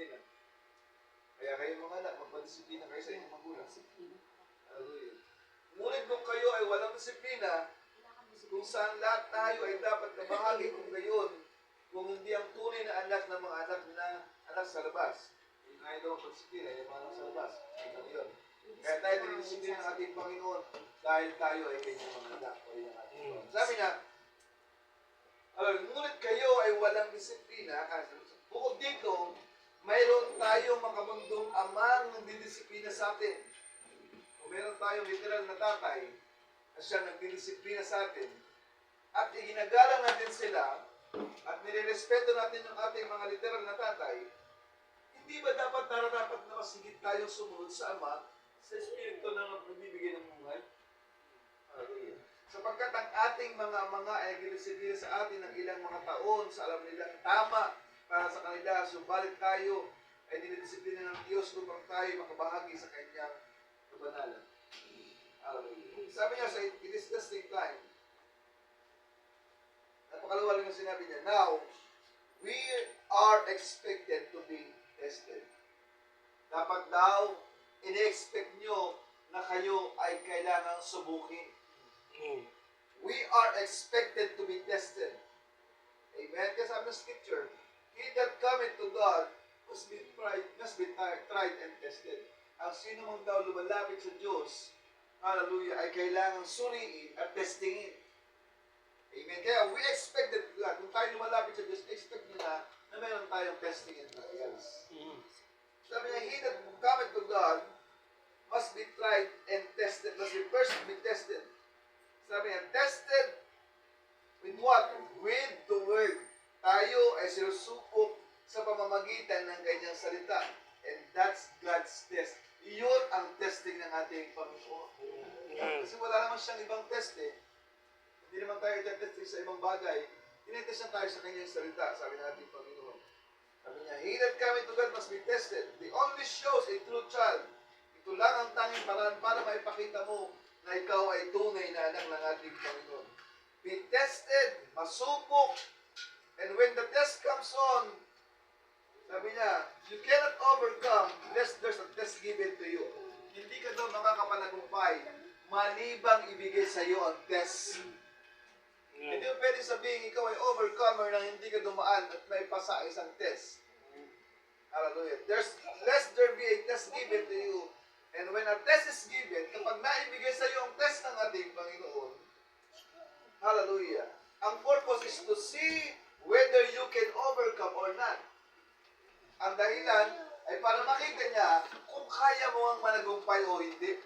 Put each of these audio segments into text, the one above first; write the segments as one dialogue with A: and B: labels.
A: disiplina. Kaya kayo mga anak, magpadisiplina kayo sa inyong magulang. Hallelujah. Ngunit kung kayo ay walang disiplina, kung saan lahat tayo ay dapat na bahagi kung gayon, kung hindi ang tunay na anak ng mga anak sa labas. Yung ayaw daw pagdisiplina, yung mga anak sa labas. Ano yun? Kaya tayo dinidisiplina ng ating Panginoon dahil tayo ay kanyang mga anak o yung ating Panginoon. Sabi niya, ngunit kayo ay walang disiplina. Bukod dito, mayroon tayong makabundong amang nagdidisiplina sa atin. Kung mayroon tayong literal na tatay na siyang nagdidisiplina sa atin, at iginagalang natin sila, at nirerespeto natin yung ating mga literal na tatay, hindi ba dapat na mas higit tayong sumunod sa Ama sa Espiritu na nagbibigay ng buhay? Hallelujah. Sapagkat ang ating mga ay nagdidisiplina sa atin ng ilang mga taon sa alam nilang tama para sa kanila, subalit tayo ay dinidisiplina ng Diyos upang tayo makabahagi sa Kanyang kabanalan. Hallelujah. Sabi niya sa it is testing time. Napakaluwalang yung sinabi niya. Now, we are expected to be tested. Dapat daw, ini-expect nyo na kayo ay kailangang subukin. We are expected to be tested. Amen? Kasi sabi ng Scripture, he that cometh to God must be tried and tested. Ang sino mang daw lumalapit sa Diyos, hallelujah, ay kailangang suriin at testingin. Amen? Kaya we expect that God, kung tayo lumalapit sa Diyos, expect nila na meron tayong testing and trials. Sabi niya, he that cometh to God must be tried and tested, must be first be tested. Sabi niya, tested with what? With the Word. Tayo ay sinusupok sa pamamagitan ng kanyang salita. And that's God's test. Iyon ang testing ng ating Panginoon. Kasi wala naman siyang ibang test eh. Hindi naman tayo itetesting sa ibang bagay. Tinetest na tayo sa kanyang salita, sabi ng ating Panginoon. Sabi niya, he that cometh to God must be tested. The only shows a true child. Ito lang ang tanging paraan para maipakita mo na ikaw ay tunay na anak ng ating Panginoon. Be tested, masupok, and when the test comes on, sabi niya, you cannot overcome unless there's a test given to you. Hindi ka daw makakapanagumpay malibang ibigay sa iyo ang test. Hindi mo pwede sabihin ikaw ay overcomer nang hindi ka dumaan at naipasa isang test. Hallelujah. Lest there be a test given to you. And when a test is given, kapag naibigay sa iyo ang test ng ating Panginoon, hallelujah, ang purpose is to see whether you can overcome or not. Ang dahilan ay para makita niya kung kaya mo ang managumpay o hindi.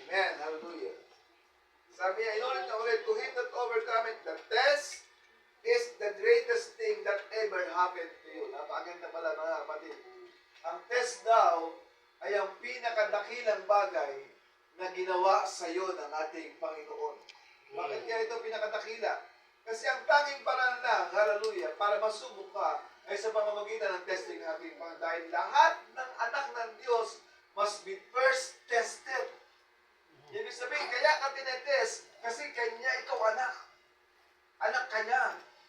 A: Amen. Hallelujah. Sabi niya, inulit na ulit, to him that overcometh the test is the greatest thing that ever happened to you. Napakaganda pala mga kapatid. Ang test daw ay ang pinakadakilang bagay na ginawa sa iyo ng ating Panginoon. Bakit kaya ito pinakadakila? Kasi ang tanging paraan lang, hallelujah, para masubok ka ay sa pamamagitan ng testing ng ating Panginoon. Dahil lahat ng anak ng Diyos must be first tested. Ibig sabihin, kaya ka tinetest kasi kanya ikaw anak. Anak ka niya.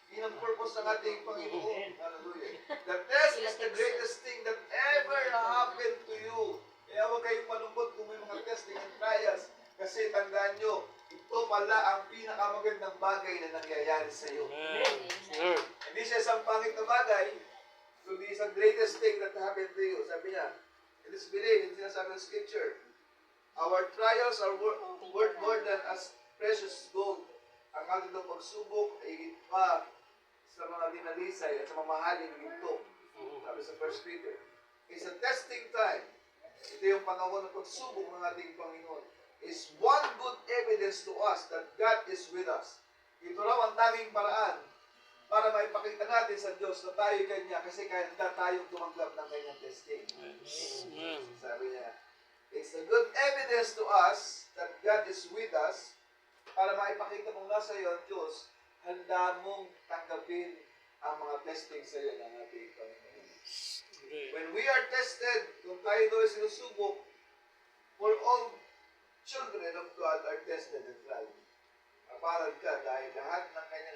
A: Yun ang purpose ng ating Panginoon. Hallelujah. The test is the greatest thing that ever happened to you. Kaya huwag kayong malungkot kung may mga testing and trials. Kasi tandaan nyo, ito pala ang pinakamagandang bagay na nangyayari sa iyo. Hindi siya isang pangit na bagay, kundi isang greatest thing that happened to you. Sabi niya, it is believed, hindi sinasabi ng Scripture, our trials are worth more than as precious gold. Ang ating pagsubok ay higit pa sa mga dinalisay at sa mamahaling ginto. Sabi sa 1 Peter. It's a testing time. Ito yung panahon ng pagsubok ng ating Panginoon. Is one good evidence to us that God is with us. Ito raw ang tanging paraan para maipakita natin sa Diyos na tayo Kanya kasi kaya tayong tumanggap ng Kanyang testing. Sabi niya, it's a good evidence to us that God is with us para maipakita mong nasa iyo ang Diyos, handa mong tanggapin ang mga testing sa iyo ng ating Panginoon. When we are tested, kung tayo doon ay sinusubok, for all children of God are tested and tried. Kapalad ka dahil lahat ng kanyang